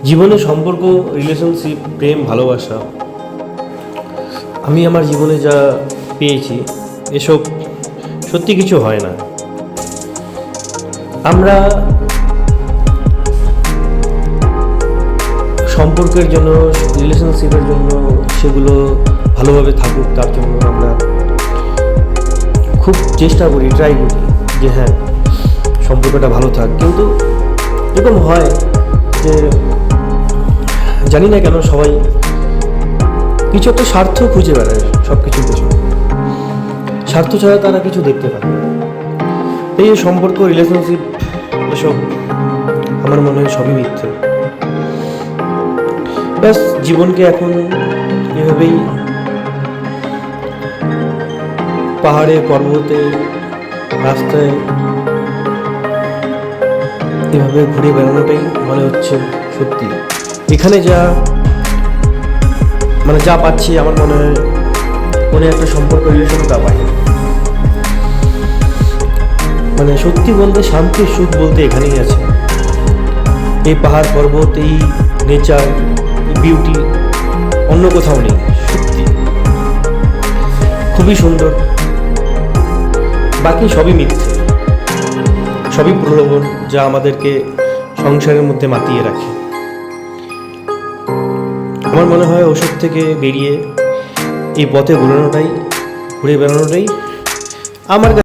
জীবনে সম্পর্ক, রিলেশনশিপ, প্রেম, ভালোবাসা, আমি আমার জীবনে যা পেয়েছি এসব সত্যি কিছু হয় না। আমরা সম্পর্কের জন্য, রিলেশনশিপের জন্য, সেগুলো ভালোভাবে থাকুক তার জন্য আমরা খুব চেষ্টা করি, ট্রাই করি যে হ্যাঁ সম্পর্কটা ভালো থাক। কিন্তু এরকম হয় যে জানি না কেন সবাই কিছু একটা স্বার্থ খুঁজে বেড়ায় সব কিছুর পেছনে, স্বার্থ ছাড়া তারা কিছু দেখতে পায় না। এই যে সম্পর্ক, রিলেশনশিপ, এসব আমার মনে হয় সবই মিথ্যে। ব্যাস জীবনকে এখন এভাবেই পাহাড়ে, পর্বতে, রাস্তায় এভাবে ঘুরে বেড়ানোটাই মনে হচ্ছে সত্যি। এখানে যা পাচ্ছি আমার মনে হয় কোনো একটা সম্পর্ক, রিলেশনও তা পাই না। সত্যি বলতে শান্তির সুখ বলতে এখানেই আছে। এই পাহাড়, পর্বত, এই নেচার, এই বিউটি অন্য কোথাও নেই। সত্যি খুবই সুন্দর। বাকি সবই মিথ্যে, সবই প্রলোভন, যা আমাদেরকে সংসারের মধ্যে মাতিয়ে রাখে। আমার মনে হয় ওসব থেকে বেরিয়ে এই পথে ঘুরে বেড়ানোটাই আমার